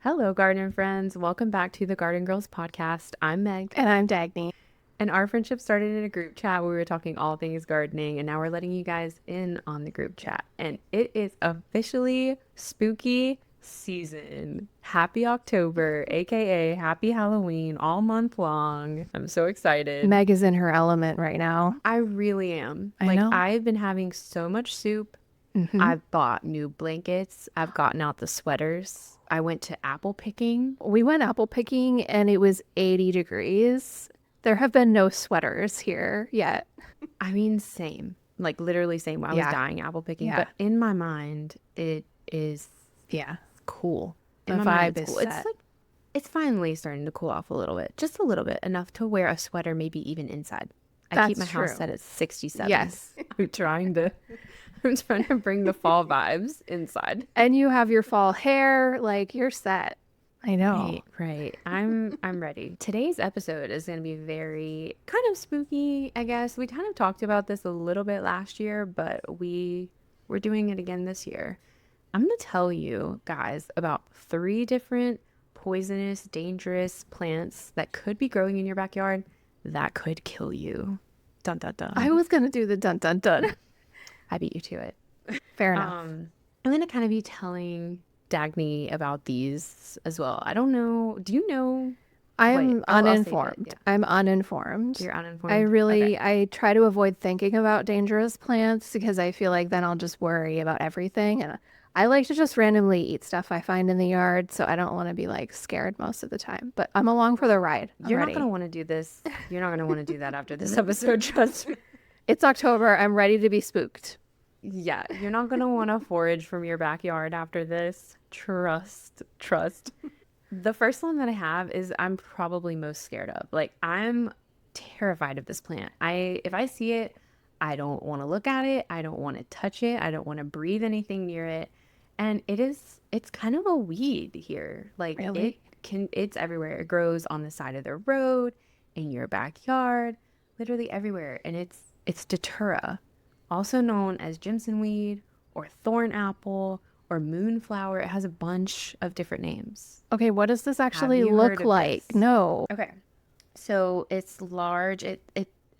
Hello, garden friends. Welcome back to the Garden Girls podcast. I'm Meg, And I'm Dagny. and our friendship started in a group chat where we were talking all things gardening, and now we're letting you guys in on the group chat. And it is officially spooky season. Happy October, aka Happy Halloween, all month long. I'm so excited. Meg is in her element right now. I really am. I know. I've been having so much soup. hmm I've bought new blankets. I've gotten out the sweaters. I went to apple picking. We went apple picking and it was 80 degrees. There have been no sweaters here yet. I mean, same. Like literally same. I was Yeah. dying apple picking, Yeah. but in my mind, it is Yeah. cool. The In my mind, vibe it's is cool. It's set. like it's finally starting to cool off a little bit, just a little bit, enough to wear a sweater, maybe even inside. I keep That's my house true. set at 67. Yes. I'm trying to, I'm trying to bring the fall vibes inside. And you have your fall hair, like you're set. I know. Right. I'm ready. Today's episode is going to be very kind of spooky, I guess. We kind of talked about this a little bit last year, but we're doing it again this year. I'm going to tell you guys about 3 different poisonous, dangerous plants that could be growing in your backyard that could kill you. Dun dun I dun. was going to do the dun dun dun. I beat you to it. Fair enough. I'm going to kind of be telling Dagny about these as well. I don't know. Do you know? I'm I'll save it, uninformed. yeah. I'm uninformed. You're uninformed. I really, Okay. I try to avoid thinking about dangerous plants because I feel like then I'll just worry about everything. And I like to just randomly eat stuff I find in the yard. So I don't want to be like scared most of the time. But I'm along for the ride. I'm You're not ready. going to want to do this. You're not going to want to do that after this episode. Trust me. It's October. I'm ready to be spooked. Yeah, you're not going to want to forage from your backyard after this. Trust. The first one that I have is I'm probably most scared of. Like, I'm terrified of this plant. If I see it, I don't want to look at it. I don't want to touch it. I don't want to breathe anything near it. And it's kind of a weed here. Like Really? it's everywhere. It grows on the side of the road, in your backyard, literally everywhere. And it's datura, also known as Jimson weed or thorn apple or moonflower. It has a bunch of different names. Okay. What does this actually you look heard of like? this? No. Okay. So it's large. It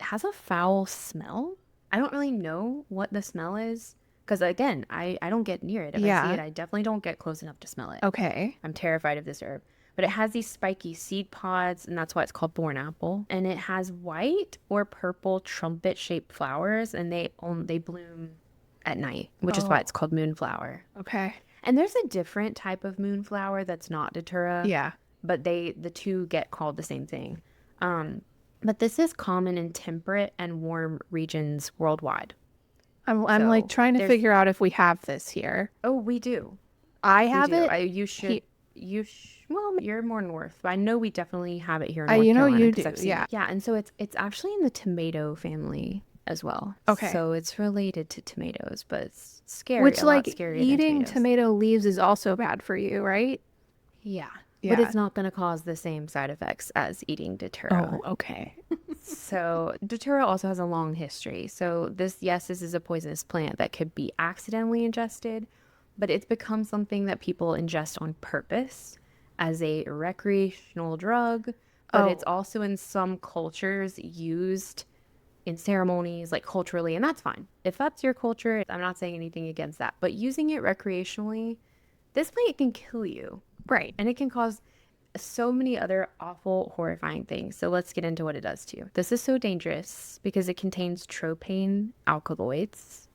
has a foul smell. I don't really know what the smell is because again, I don't get near it. If I see Yeah. it, I definitely don't get close enough to smell it. Okay. I'm terrified of this herb. But it has these spiky seed pods, and that's why it's called thorn apple. And it has white or purple trumpet-shaped flowers, and they bloom at night, which is why it's called moonflower. Okay. And there's a different type of moonflower that's not datura, Yeah. but the two get called the same thing. But this is common in temperate and warm regions worldwide. I'm So like trying to there's- figure out if we have this here. Oh, we do. I We have do. it. You should. Well, you're more north, but I know we definitely have it here in I- North you know Carolina you 'cause do, I've seen yeah. it. Yeah, and so it's actually in the tomato family as well. Okay. So it's related to tomatoes, but it's scary. Which, a lot like, scarier than eating tomatoes. tomato leaves is also bad for you, right? Yeah. Yeah. But it's not going to cause the same side effects as eating datura. okay. So datura also has a long history. So this is a poisonous plant that could be accidentally ingested, but it's become something that people ingest on purpose as a recreational drug. But it's also in some cultures used in ceremonies, like culturally, and that's fine. If that's your culture, I'm not saying anything against that. But using it recreationally, this plant can kill you. Right. And it can cause so many other awful, horrifying things. So let's get into what it does to you. This is so dangerous because it contains tropane alkaloids,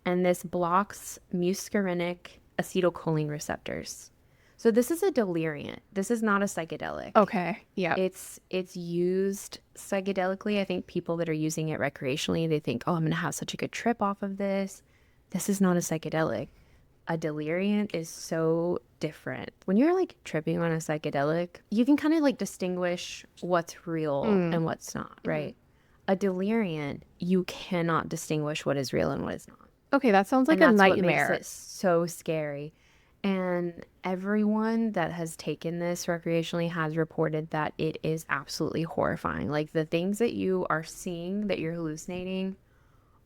and this blocks muscarinic acetylcholine receptors. So this is a deliriant. This is not a psychedelic. Okay. Yeah. It's used psychedelically. I think people that are using it recreationally, they think, oh, I'm going to have such a good trip off of this. This is not a psychedelic. A deliriant is so different. When you're like tripping on a psychedelic, you can kind of like distinguish what's real and what's not, right? A deliriant, you cannot distinguish what is real and what is not. Okay, that sounds like And a that's what nightmare. makes it so scary. And everyone that has taken this recreationally has reported that it is absolutely horrifying. Like the things that you are seeing, that you're hallucinating,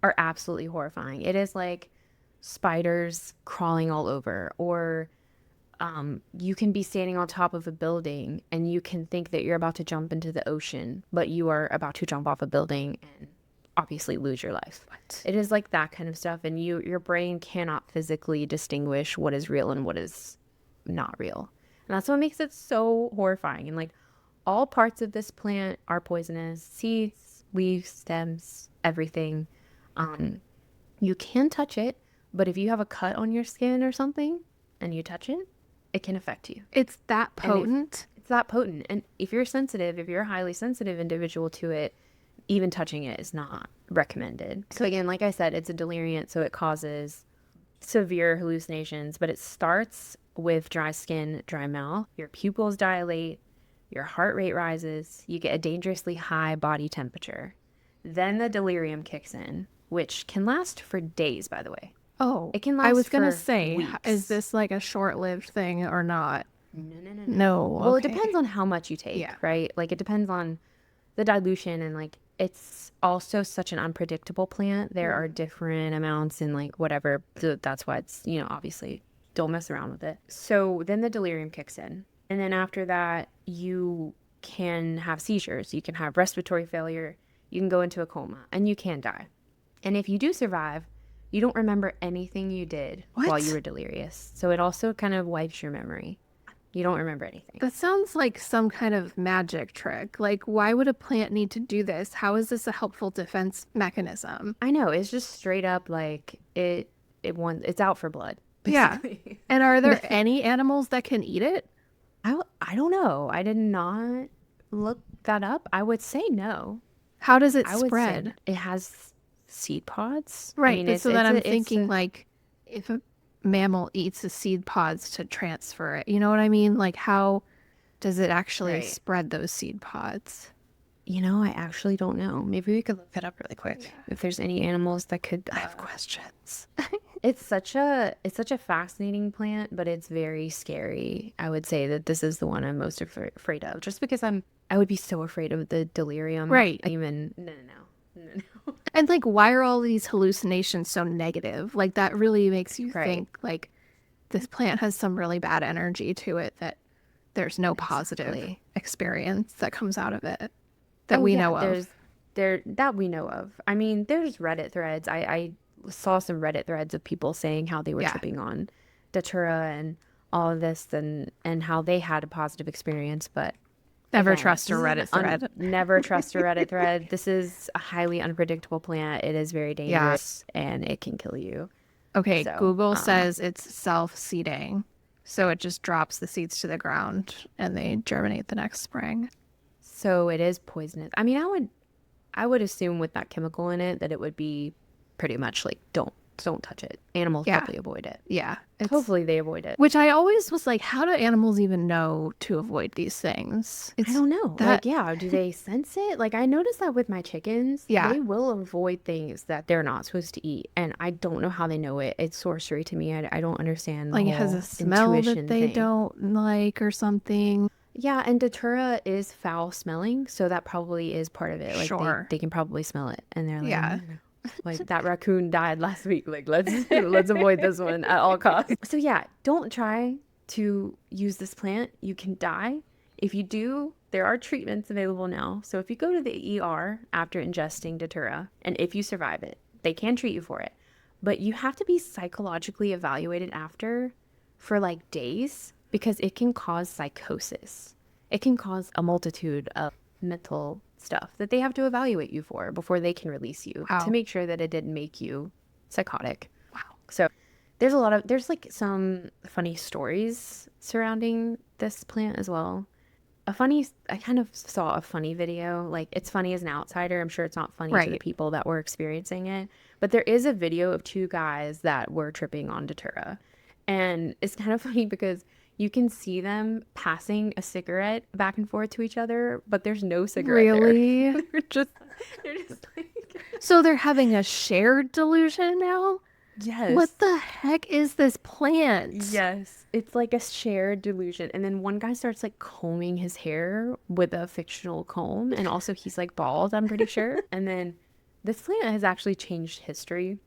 are absolutely horrifying. It is like spiders crawling all over, or You can be standing on top of a building and you can think that you're about to jump into the ocean, but you are about to jump off a building and obviously lose your life. What? It is like that kind of stuff. And your brain cannot physically distinguish what is real and what is not real. And that's what makes it so horrifying. And like all parts of this plant are poisonous: seeds, leaves, stems, everything. You can touch it, but if you have a cut on your skin or something and you touch it, it can affect you. It's that potent? It's that potent. And if you're sensitive, if you're a highly sensitive individual to it, even touching it is not recommended. So again, like I said, it's a deliriant, so it causes severe hallucinations, but it starts with dry skin, dry mouth. Your pupils dilate, your heart rate rises, you get a dangerously high body temperature. Then the delirium kicks in, which can last for days, by the way. Oh, It can I last was gonna for say, weeks. is this like a short-lived thing or not? No, no, no, no. No. Well, it okay. depends on how much you take, Yeah. right? Like it depends on the dilution, and like it's also such an unpredictable plant. There are different amounts and like whatever. So that's why it's, obviously don't mess around with it. So then the delirium kicks in. And then after that, you can have seizures, you can have respiratory failure, you can go into a coma, and you can die. And if you do survive, you don't remember anything you did while What? you were delirious. So it also kind of wipes your memory. You don't remember anything. That sounds like some kind of magic trick. Like, why would a plant need to do this? How is this a helpful defense mechanism? I know, it's just straight up like it's out for blood. Yeah. Basically. And are there any animals that can eat it? I don't know. I did not look that up. I would say no. How does it I would say spread? it has seed pods. Right. I mean, but so then I'm it's thinking like if a mammal eats the seed pods to transfer it, you know what I mean? Like how does it actually Right. spread those seed pods? I actually don't know. Maybe we could look that up really quick. If there's any animals that could. I have questions. It's such a fascinating plant, but it's very scary. I would say that this is the one I'm most afraid of, just because I would be so afraid of the delirium. Right. Even no. And like why are all these hallucinations so negative? Like that really makes you Right. think like this plant has some really bad energy to it that there's no positive Exactly. experience that comes out of it that Oh, we yeah, know of. that we know of. I mean, there's Reddit threads. I saw some Reddit threads of people saying how they were Yeah. tripping on Datura and all of this, and how they had a positive experience. But Never again, trust a this is an Reddit thread. never trust a Reddit thread. This is a highly unpredictable plant. It is very dangerous and it can kill you. Okay, So, Google says it's self-seeding. So it just drops the seeds to the ground and they germinate the next spring. So it is poisonous. I mean, I would assume with that chemical in it that it would be pretty much like don't touch it. Animals Yeah. probably avoid it. Yeah. It's, Hopefully they avoid it. which I always was like, how do animals even know to avoid these things? I don't know. that- Like, yeah, do they sense it? Like, I noticed that with my chickens. Yeah. They will avoid things that they're not supposed to eat. And I don't know how they know it. It's sorcery to me. I don't understand the Like it has whole a smell intuition that they thing. don't like or something. Yeah, and Datura is foul smelling, so that probably is part of it. Like, Sure. they can probably smell it. And they're like, Yeah. "No, no, no." Like, that raccoon died last week. Like, let's avoid this one at all costs. So yeah, don't try to use this plant. You can die. If you do, there are treatments available now. So if you go to the ER after ingesting Datura, and if you survive it, they can treat you for it. But you have to be psychologically evaluated after for like days, because it can cause psychosis. It can cause a multitude of mental stuff that they have to evaluate you for before they can release you Wow. to make sure that it didn't make you psychotic. Wow. So there's like some funny stories surrounding this plant as well. I kind of saw a funny video. Like, it's funny as an outsider. I'm sure it's not funny to the Right. people that were experiencing it. But there is a video of two guys that were tripping on Datura. And it's kind of funny because you can see them passing a cigarette back and forth to each other, but there's no cigarette there. Really? they're just like, So they're having a shared delusion now? yes. What the heck is this plant? Yes. It's like a shared delusion. And then one guy starts like combing his hair with a fictional comb. And also he's like bald, I'm pretty sure. And then this plant has actually changed history.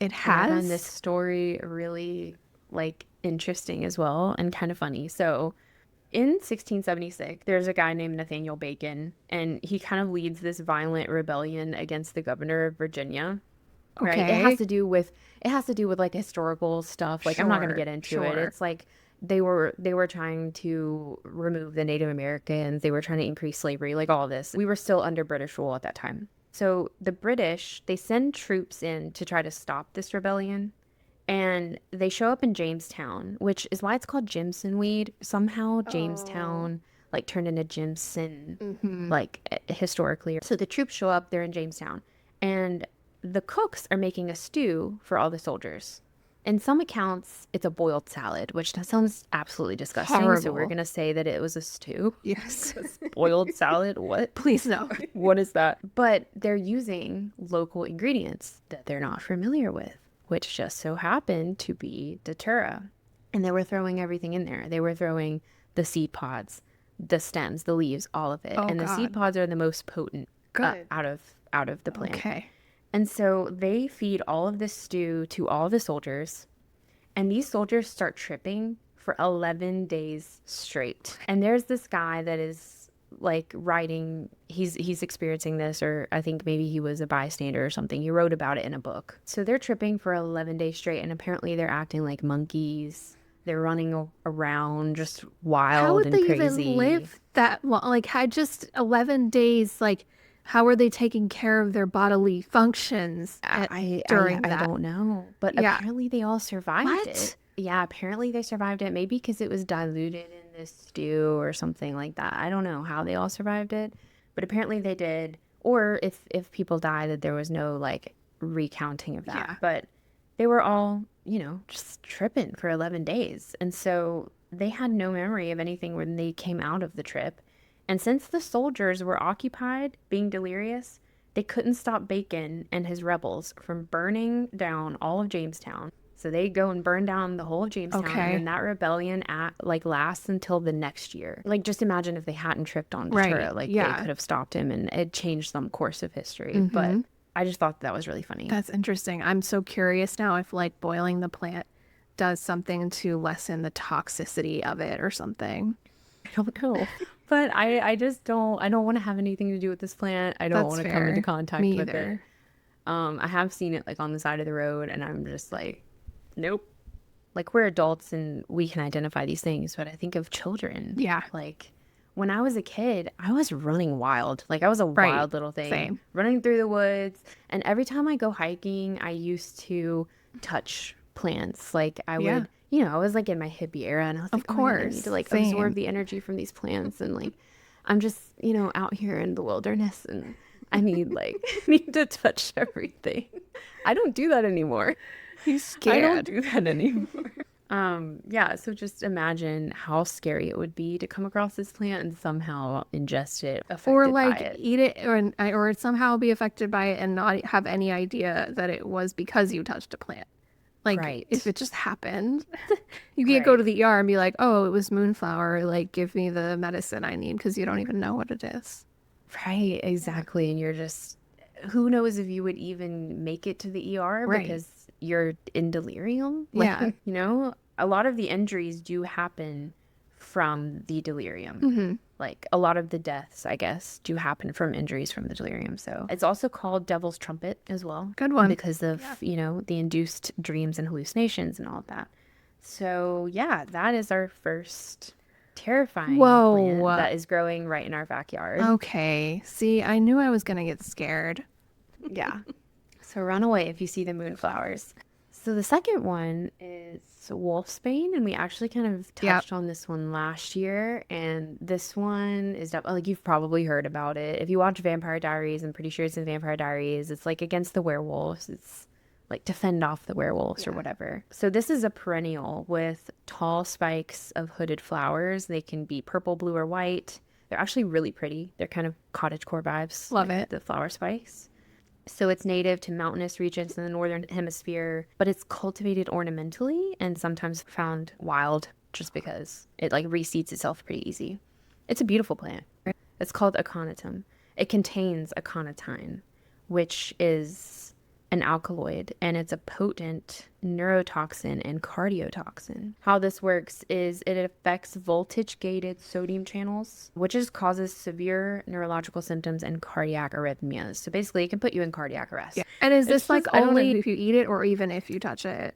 It And I find has? this story really like interesting as well and kind of funny. So in 1676, there's a guy named Nathaniel Bacon, and he kind of leads this violent rebellion against the governor of Virginia. Right? Okay. It has to do with like historical stuff. Like I'm not going to Sure. get into it. Sure. It's like they were trying to remove the Native Americans. They were trying to increase slavery, like all this. We were still under British rule at that time. So the British, they send troops in to try to stop this rebellion, and they show up in Jamestown, which is why it's called Jimson weed. Somehow Oh. Jamestown like turned into Jimson, Mm-hmm. like historically. So the troops show up, they're in Jamestown, and the cooks are making a stew for all the soldiers. In some accounts, it's a boiled salad, which that sounds absolutely disgusting. So we're Horrible. gonna say that it was a stew. Yes. Boiled salad? What? Please no. What is that? But they're using local ingredients that they're not familiar with, which just so happened to be datura. And they were throwing everything in there. They were throwing the seed pods, the stems, the leaves, all of it. Oh And the seed God. pods are the most potent Good. out of the plant. Okay. And so they feed all of this stew to all the soldiers, and these soldiers start tripping for 11 days straight. And there's this guy that is like writing, he's experiencing this, or I think maybe he was a bystander or something. He wrote about it in a book. So they're tripping for 11 days straight, and apparently they're acting like monkeys. They're running around just How wild would and they crazy. even live that long? Like, had just 11 days, like, how are they taking care of their bodily functions during I that? don't know, but Yeah. apparently they all survived What? it. Yeah, apparently they survived it. Maybe because it was diluted in this stew or something like that. I don't know how they all survived it, but apparently they did. Or if people died, that there was no like recounting of that. Yeah. But they were all, just tripping for 11 days. And so they had no memory of anything when they came out of the trip. And since the soldiers were occupied, being delirious, they couldn't stop Bacon and his rebels from burning down all of Jamestown. So they go and burn down the whole of Jamestown, and Okay. then that rebellion lasts until the next year. Like just imagine if they hadn't tripped on Datura, Right. like they Yeah. could have stopped him and it changed some course of history. But Mm-hmm. I just thought that was really funny. That's interesting. I'm so curious now if, like, boiling the plant does something to lessen the toxicity of it or something. I don't know. But I just I don't want to have anything to do with this plant. I don't That's want to come into fair. contact Me with it. either. I have seen it like on the side of the road, and I'm just like, nope. Like we're adults and we can identify these things, but I think of children. Yeah. Like when I was a kid, I was running wild. Like I was a Right. wild little thing, Same. running through the woods. And every time I go hiking, I used to touch plants. Like I Yeah. would, I was like in my hippie era, and I was Of like, oh my God, I need course. to like Same. absorb the energy from these plants, and like I'm just, out here in the wilderness, and I need like need to touch everything. I don't do that anymore. He's I don't scared. do that anymore. Yeah, so just imagine how scary it would be to come across this plant and somehow ingest it, Or affected by like it. eat it or somehow be affected by it and not have any idea that it was because you touched a plant. Like Right. if it just happened, you can't go Right. to the ER and be like, "Oh, it was moonflower. Like give me the medicine I need," because you don't even know what it is. Right, exactly. And you're just, who knows if you would even make it to the ER Right. because you're in delirium? Yeah. A lot of the injuries do happen from the delirium. Mm-hmm. Like a lot of the deaths, I guess, do happen from injuries from the delirium. So it's also called devil's trumpet as well. Good one. Because of, the induced dreams and hallucinations and all of that. So yeah, that is our first terrifying Whoa. plant that is growing right in our backyard. Okay. See, I knew I was gonna get scared. Yeah. So run away if you see the moonflowers. So the second one is wolfsbane, and we actually kind of touched on this one last year. And this one is like you've probably heard about it. If you watch Vampire Diaries, I'm pretty sure it's in Vampire Diaries. It's like against the werewolves. It's like to fend off the werewolves or whatever. So this is a perennial with tall spikes of hooded flowers. They can be purple, blue, or white. They're actually really pretty. They're kind of cottagecore vibes. Love like it. the flower spikes. So it's native to mountainous regions in the northern hemisphere, but it's cultivated ornamentally and sometimes found wild just because it like reseeds itself pretty easy. It's a beautiful plant. It's called aconitum. It contains aconitine, which is an alkaloid, and it's a potent neurotoxin and cardiotoxin. How this works is it affects voltage-gated sodium channels, which causes severe neurological symptoms and cardiac arrhythmias. So basically, it can put you in cardiac arrest. Yeah. And is It's this like just, I don't only know. if you eat it or even if you touch it?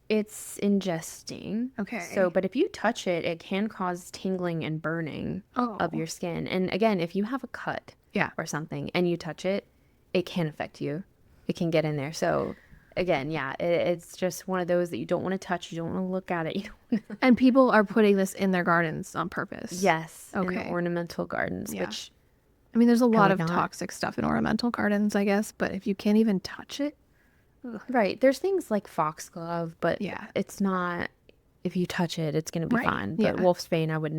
It's ingesting. Okay. So, but if you touch it, it can cause tingling and burning of your skin. And again, if you have a cut Yeah. or something and you touch it, it can affect you. It can get in there. So, again, yeah, it's just one of those that you don't want to touch. You don't want to look at it. You don't wanna... And people are putting this in their gardens on purpose. Yes. In Okay. the ornamental gardens, Yeah. which I mean, there's a lot of not. toxic stuff in ornamental gardens, I guess, but if you can't even touch it, right. There's things like foxglove, but yeah. it's not. If you touch it, it's going to be Right. fine. But Yeah. wolfsbane, I would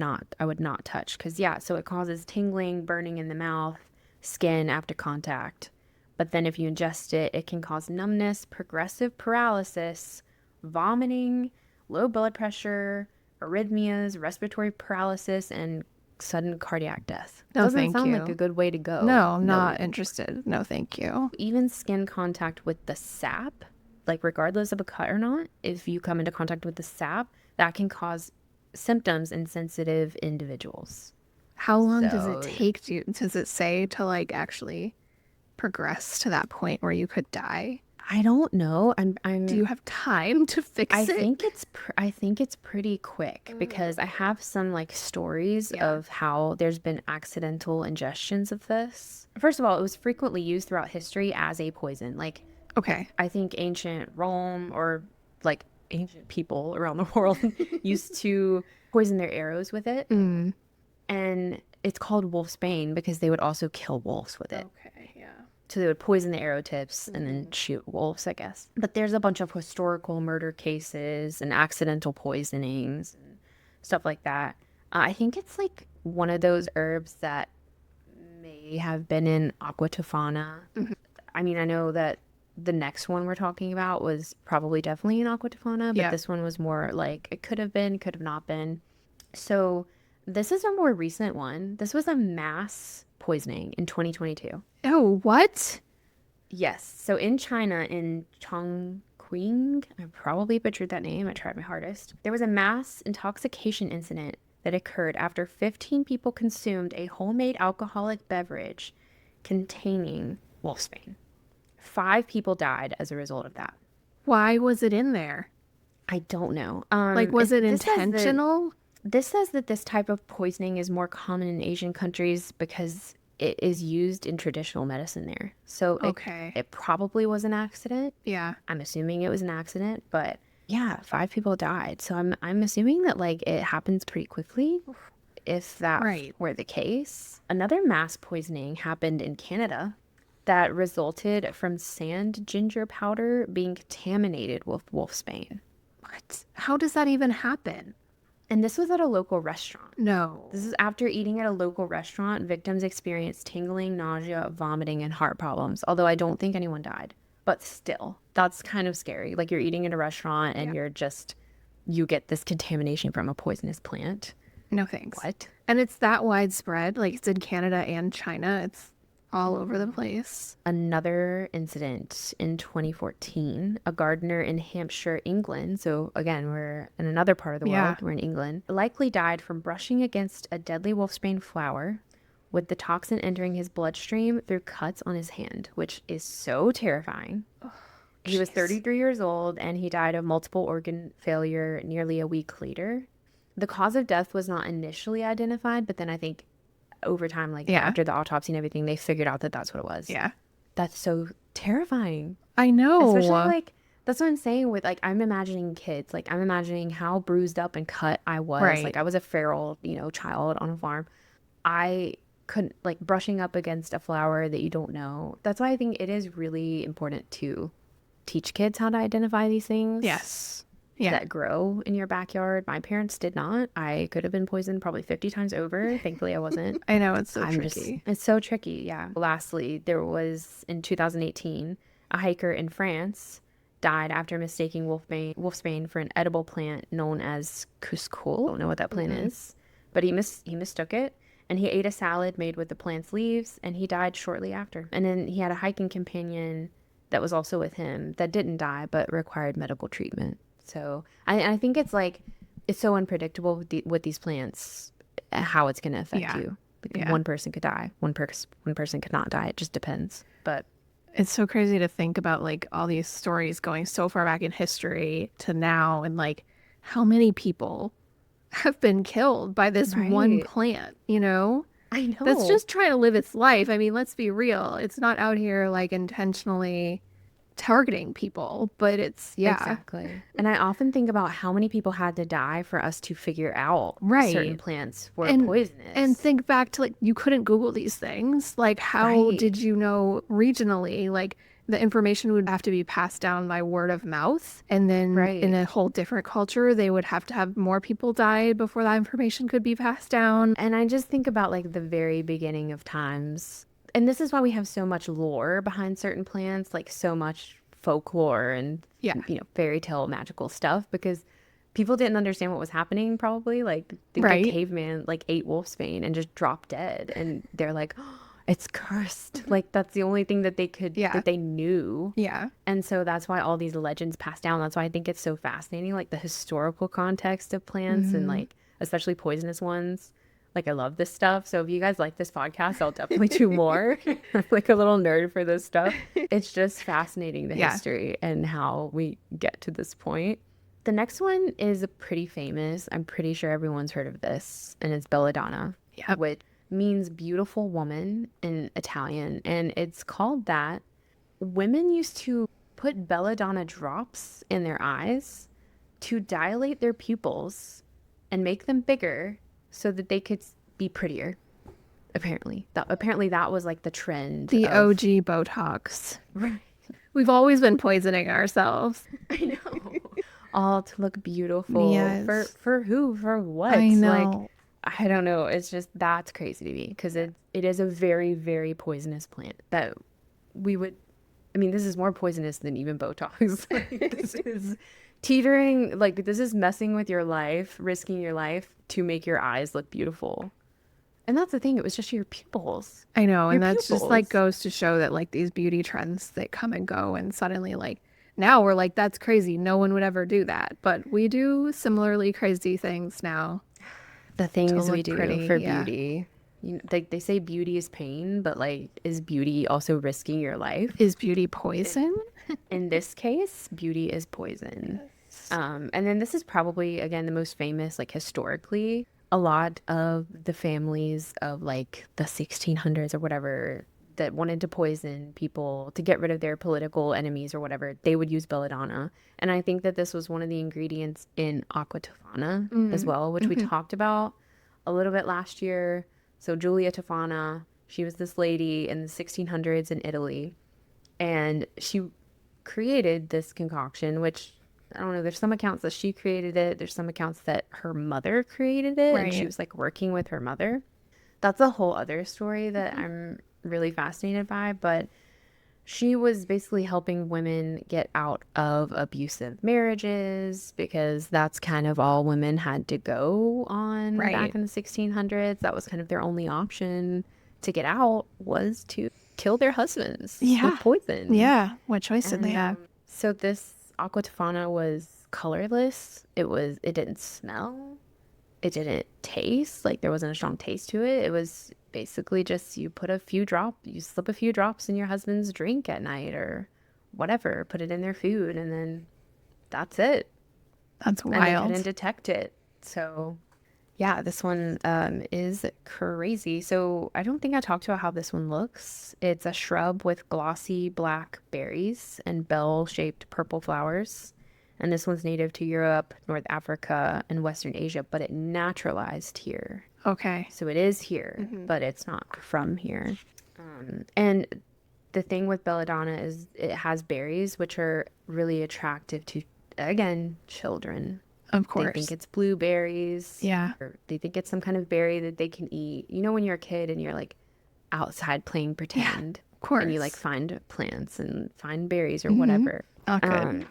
not touch because yeah. So it causes tingling, burning in the mouth, skin after contact. But then if you ingest it, it can cause numbness, progressive paralysis, vomiting, low blood pressure, arrhythmias, respiratory paralysis, and sudden cardiac death. No, Doesn't thank sound you. like a good way to go. No, not interested. No, thank you. Even skin contact with the sap, like regardless of a cut or not, if you come into contact with the sap, that can cause symptoms in sensitive individuals. How long does So- it take you? Does it say to like actually progress to that point where you could die? I don't know. Do you have time to fix I it? think it's pretty quick because I have some like stories Yeah. of how there's been accidental ingestions of this. First of all, it was frequently used throughout history as a poison. Like Okay. I think ancient Rome or like ancient people around the world used to poison their arrows with it. Mm. And it's called wolfsbane because they would also kill wolves with it. Okay, yeah. So they would poison the arrow tips and then shoot wolves, I guess. But there's a bunch of historical murder cases and accidental poisonings and stuff like that. I think it's like one of those herbs that may have been in aqua tofana. I mean, I know that the next one we're talking about was probably definitely in aqua tofana, but Yeah. this one was more like it could have been, could have not been. So this is a more recent one. This was a mass poisoning in 2022. Oh, what? Yes. So in China, in Chongqing, I probably butchered that name. I tried my hardest. There was a mass intoxication incident that occurred after 15 people consumed a homemade alcoholic beverage containing wolfsbane. 5 people died as a result of that. Why was it in there? I don't know. Like, was it this says that- intentional? This says that this type of poisoning is more common in Asian countries because it is used in traditional medicine there. So Okay. it probably was an accident. Yeah. I'm assuming it was an accident, but yeah, 5 people died. So I'm assuming that like it happens pretty quickly if that Right. were the case. Another mass poisoning happened in Canada that resulted from sand ginger powder being contaminated with wolfsbane. What? How does that even happen? And this was at a local restaurant. No. This is after eating at a local restaurant. Victims experienced tingling, nausea, vomiting, and heart problems. Although I don't think anyone died. But still, that's kind of scary. Like you're eating at a restaurant and you get this contamination from a poisonous plant. No thanks. What? And it's that widespread. Like it's in Canada and China. It's all over the place. Another incident in 2014, a gardener in Hampshire, England. So again, we're in another part of the Yeah. world. We're in England. Likely died from brushing against a deadly wolfsbane flower with the toxin entering his bloodstream through cuts on his hand, which is so terrifying. He was 33 years old and he died of multiple organ failure nearly a week later. The cause of death was not initially identified, but then I think over time, like Yeah. after the autopsy and everything, they figured out that that's what it was. Yeah. That's so terrifying. I know. Especially like, that's what I'm saying with like, I'm imagining kids, like I'm imagining how bruised up and cut I was. Right. Like I was a feral, child on a farm. I couldn't like brushing up against a flower that you don't know. That's why I think it is really important to teach kids how to identify these things. Yes. Yeah. That grow in your backyard. My parents did not. I could have been poisoned probably 50 times over. Thankfully, I wasn't. I know it's so tricky. It's so tricky, yeah. Lastly, there was in 2018, a hiker in France died after mistaking wolfsbane for an edible plant known as couscous. I don't know what that plant is, but he mistook it, and he ate a salad made with the plant's leaves, and he died shortly after. And then he had a hiking companion that was also with him that didn't die but required medical treatment. So I think it's like it's so unpredictable with these plants, how it's going to affect Yeah. you. Like Yeah. one person could die, one person could not die. It just depends. But It's so crazy to think about like all these stories going so far back in history to now, and like how many people have been killed by this one right, plant, you know? I That's know. just trying to live its life. I mean, let's be real. It's not out here like intentionally targeting people, but it's, yeah. Exactly. And I often think about how many people had to die for us to figure out certain Right. plants were And poisonous. think back to like you couldn't Google these things. Like how Right. did you know regionally? Like the information would have to be passed down by word of mouth. And then in Right. a whole different culture, they would have to have more people die before that information could be passed down. And I just think about like the very beginning of times. And this is why we have so much lore behind certain plants, like so much folklore and, Yeah. fairy tale magical stuff because people didn't understand what was happening probably. Like the Right. caveman like ate wolfsbane and just dropped dead. And they're like, oh, it's cursed. Like that's the only thing Yeah. that they knew. Yeah. And so that's why all these legends pass down. That's why I think it's so fascinating, like the historical context of plants and Hmm. like especially poisonous ones. Like I love this stuff. So if you guys like this podcast, I'll definitely do more. I'm like a little nerd for this stuff. It's just fascinating the Yeah. history and how we get to this point. The next one is pretty famous. I'm pretty sure everyone's heard of this, and it's belladonna, Yep. which means beautiful woman in Italian, and it's called that. Women used to put belladonna drops in their eyes to dilate their pupils and make them bigger so that they could be prettier. Apparently that was like the trend The of OG Botox. right. We've always been poisoning ourselves. I know. All to look beautiful Yes. for who for I what like know. I don't know. It's just that's crazy to me because it is a very very poisonous plant that we would. I mean, this is more poisonous than even Botox. Like, this is teetering. Like this is messing with your life, risking your life to make your eyes look beautiful. And that's the thing. It was just your pupils. I know, Your and that's just like pupils. goes to show that like these beauty trends that come and go, and suddenly like now we're like that's crazy. No one would ever do that, but we do similarly crazy things now The to things we look do pretty. for Yeah. beauty. They say beauty is pain, but like, is beauty also risking your life? Is beauty poison? In this case, beauty is poison. And then this is probably, again, the most famous, like historically. A lot of the families of like the 1600s or whatever that wanted to poison people to get rid of their political enemies or whatever, they would use belladonna. And I think that this was one of the ingredients in aqua tofana as Mm. well, which we Hmm. talked about a little bit last year. So Giulia Tofana, she was this lady in the 1600s in Italy, and she created this concoction, which I don't know, there's some accounts that she created it, there's some accounts that her mother created it, and she Right. was like working with her mother. That's a whole other story that I'm really fascinated by, but she was basically helping women get out of abusive marriages because that's kind of all women had to go on back Right. in the 1600s. That was kind of their only option to get out was to kill their husbands Yeah. with poison. Yeah. What choice did they And have? so this aqua tofana was colorless. It didn't smell. It didn't taste. Like there wasn't a strong taste to it. It was basically just you slip a few drops in your husband's drink at night or whatever, put it in their food, and then that's it. That's And they couldn't wild. detect it. So yeah, this one is crazy. So I don't think I talked about how this one looks. It's a shrub with glossy black berries and bell-shaped purple flowers. And this one's native to Europe, North Africa, and Western Asia, but it naturalized here. Okay. So it is here, Hmm. but it's not from here. And the thing with belladonna is it has berries, which are really attractive to, again, children. Of They think course. it's blueberries, Yeah. or they think it's some kind of berry that they can eat. You know, when you're a kid and you're like outside playing Yeah. pretend Of and you like course. find plants and find berries or Hmm. whatever. Not good. Um,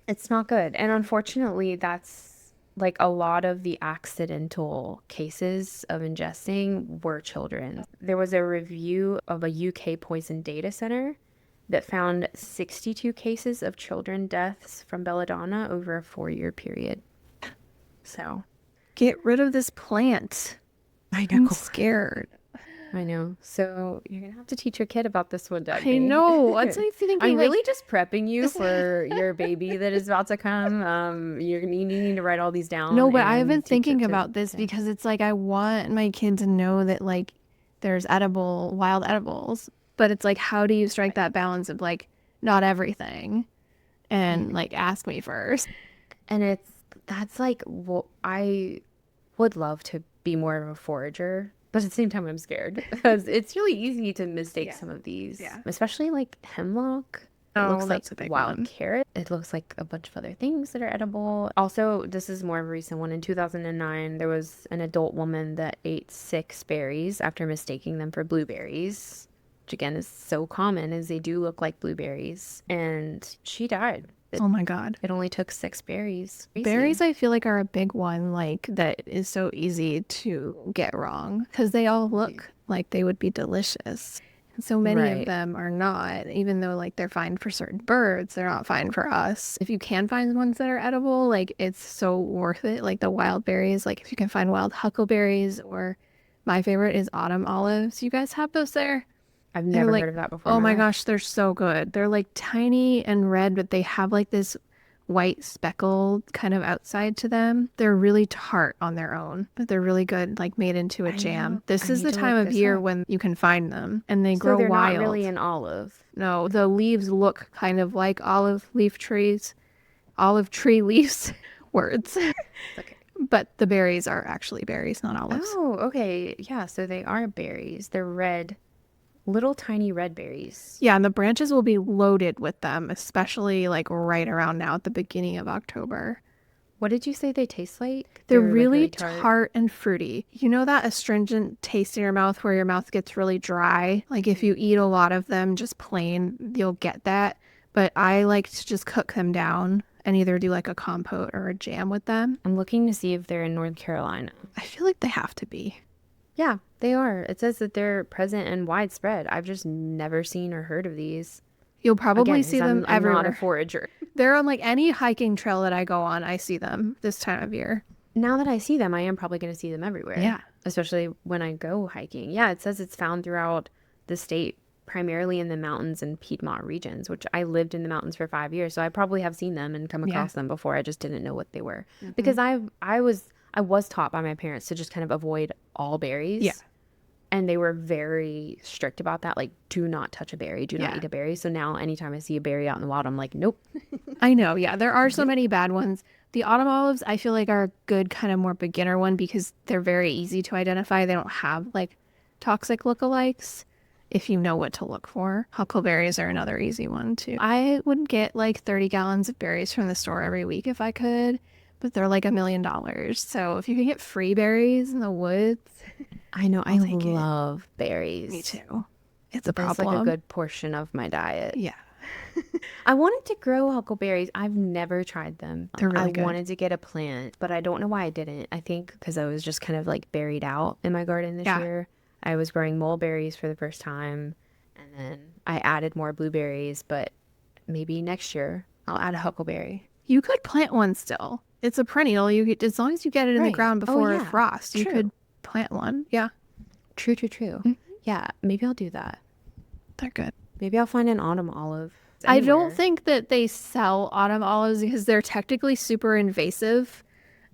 it's not good. And unfortunately, that's like a lot of the accidental cases of ingesting were children. There was a review of a UK poison data center, that found 62 cases of children deaths from belladonna over a 4-year period. So, Get rid of this plant. I I'm know. scared. I know. So you're gonna have to teach your kid about this one, I Dagny. know. What's I thinking? I'm Like, really just prepping you for your baby that is about to come. You're needing to write all these no, down but I've been and teach it thinking to about this kids. because it's like I want my kid to know that like there's wild edibles, but it's like how do you strike that balance of like not everything I and know. like ask me first. And that's like I would love to be more of a forager, but at the same time I'm scared because it's really easy to mistake Yeah. some of these, Yeah. especially like hemlock. It Oh, looks like that's a big wild one. carrot. It looks like a bunch of other things that are edible. Also, this is more of a recent one. In 2009, there was an adult woman that ate 6 berries after mistaking them for blueberries, which again is so common as they do look like blueberries, and she died. Oh my God. It only took 6 berries. Berries, Crazy. I feel like, are a big one, like that is so easy to get wrong because they all look like they would be delicious. And so many of Right. them are not, even though like they're fine for certain birds, they're not fine for us. If you can find ones that are edible, like it's so worth it. Like the wild berries, like if you can find wild huckleberries, or my favorite is autumn olives. You guys have those there? I've They're never like, heard of that before in oh my my life. gosh, they're so good. They're like tiny and red, but they have like this white speckled kind of outside to them. They're really tart on their own, but they're really good, like made into a I know. jam. This I is need the to time look of this year up. when you can find them and they So grow they're not really wild. an olive. No, the leaves look kind of like olive leaf trees, olive tree leaves, words. Okay. But the berries are actually berries, not olives. Oh, okay. Yeah, so they are berries. They're red, little tiny red berries. Yeah, and the branches will be loaded with them, especially like right around now at the beginning of October. What did you say they taste like? They're They're like really really tart. tart and fruity. You know that astringent taste in your mouth where your mouth gets really dry? Like if you eat a lot of them just plain, you'll get that. But I like to just cook them down and either do like a compote or a jam with them. I'm looking to see if they're in North Carolina. I feel like they have to be. Yeah, they are. It says that they're present and widespread. I've just never seen or heard of these. You'll probably Again, because see I'm them I'm not a everywhere. forager. They're on like any hiking trail that I go on, I see them this time of year. Now that I see them, I am probably going to see them everywhere, Yeah. especially when I go hiking. Yeah, it says it's found throughout the state, primarily in the mountains and Piedmont regions, which I lived in the mountains for 5 years, so I probably have seen them and come Yeah. across them before. I just didn't know what they were Hmm. because I was taught by my parents to just kind of avoid all Yeah. berries, and they were very strict about that. Like, do not touch a berry, do not Yeah. eat a berry. So now, anytime I see a berry out in the wild, I'm like, nope. I know. Yeah. There are so Nope. many bad ones. The autumn olives, I feel like, are a good kind of more beginner one because they're very easy to identify. They don't have like toxic lookalikes if you know what to look for. Huckleberries are another easy one too. I would get like 30 gallons of berries from the store every week if I could, but they're like $1 million. So if you can get free berries in the woods, I know. I I'll take it. love Me berries. too. It's a It's like a problem. good portion of my diet. Yeah. I wanted to grow huckleberries. I've never tried them. They're I really good. wanted to get a plant, but I don't know why I didn't. I think because I was just kind of like buried out in my garden this Yeah. year. I was growing mulberries for the first time, and then I added more blueberries, but maybe next year I'll add a huckleberry. You could plant one still. It's a perennial. You get, as long as you get it in the Right. ground Oh, before yeah. frost, you True. could plant one. Yeah, True, true, true. Yeah, maybe I'll do that. they're good. Maybe I'll find an autumn olive I don't anywhere. think that they sell autumn olives because they're technically super invasive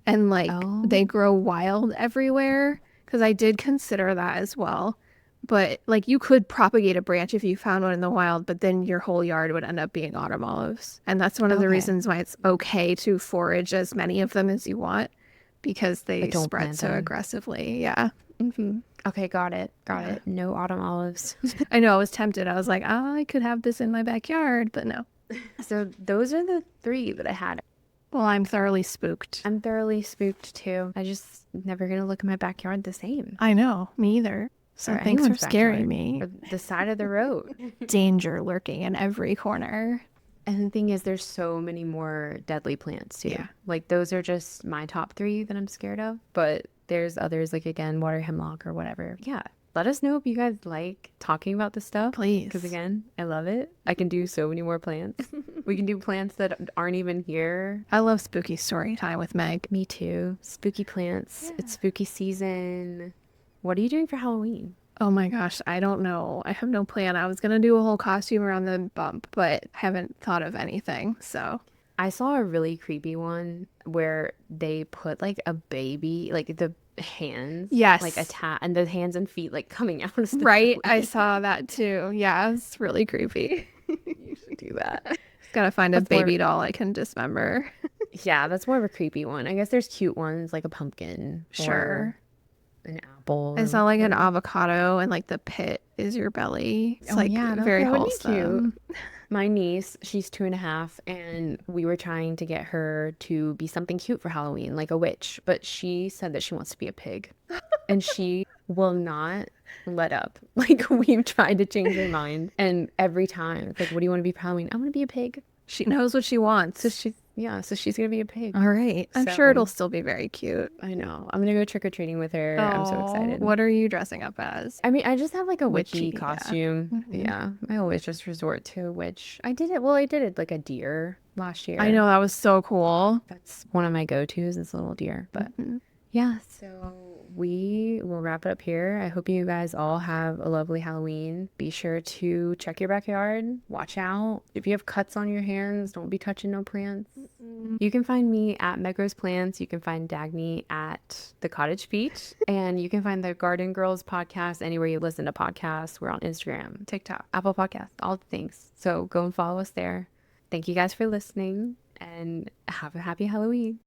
and like Oh, they grow wild everywhere. Because I did consider that as well. But like you could propagate a branch if you found one in the wild, but then your whole yard would end up being autumn olives. And that's one of the okay. reasons why it's okay to forage as many of them as you want because But they don't spread plant so them. aggressively. Yeah. Hmm. Okay, got it. Got Yeah. it. No autumn olives. I know I was tempted. I was like, oh, I could have this in my backyard, but no. So those are the 3 that I had. Well, I'm thoroughly spooked. I'm thoroughly spooked too. I just never gonna look in my backyard the same. I know, me either. So Or thanks for anyone's scaring backyard. me. Or the side of the road. Danger lurking in every corner. And the thing is, there's so many more deadly plants too. Yeah. Like those are just my top 3 that I'm scared of. But there's others like again, water hemlock or whatever. Yeah. let us know if you guys like talking about this stuff. Please. Because again, I love it. I can do so many more plants. We can do plants that aren't even here. I love spooky story time with Meg. Me too. Spooky plants. It's spooky season. What are you doing for Halloween? Oh my gosh, I don't know. I have no plan. I was gonna do a whole costume around the bump, but I haven't thought of anything. So I saw a really creepy one where they put like a baby, like the hands, yes, like and the hands and feet like coming out of the right. I belly. saw that too. Yeah, it's really creepy. You should do that. Gotta find a That's more, baby doll I can dismember. yeah, that's more of a creepy one. I guess there's cute ones like a pumpkin Sure. or an apple. It's Or not like an whatever. avocado and like the pit is your belly. It's Oh like yeah, very that would be cute. wholesome. My niece, she's 2.5, and we were trying to get her to be something cute for Halloween, like a witch, but she said that she wants to be a pig, and she will not let up. Like we've tried to change her mind, and every time it's like, "What do you want to be for Halloween?" I want to be a pig. She knows what she wants. So she's gonna be a pig. All right. I'm sure it'll still be very cute. I know. I'm gonna go trick or treating with her. I'm so excited. What are you dressing up as? I mean, I just have like a witchy Witchy, yeah. costume. Yeah. I always just resort to a witch. I did it. Well, I did it like a deer last year. I know that was so cool. That's one of my go-tos, is little deer. But yeah, so we will wrap it up here. I hope you guys all have a lovely Halloween. Be sure to check your backyard. Watch out. If you have cuts on your hands, don't be touching no plants. You can find me at Megro's Plants. You can find Dagny at The Cottage Feet. And you can find the Garden Girls podcast anywhere you listen to podcasts. We're on Instagram, TikTok, Apple Podcasts, all the things. So go and follow us there. Thank you guys for listening and have a happy Halloween.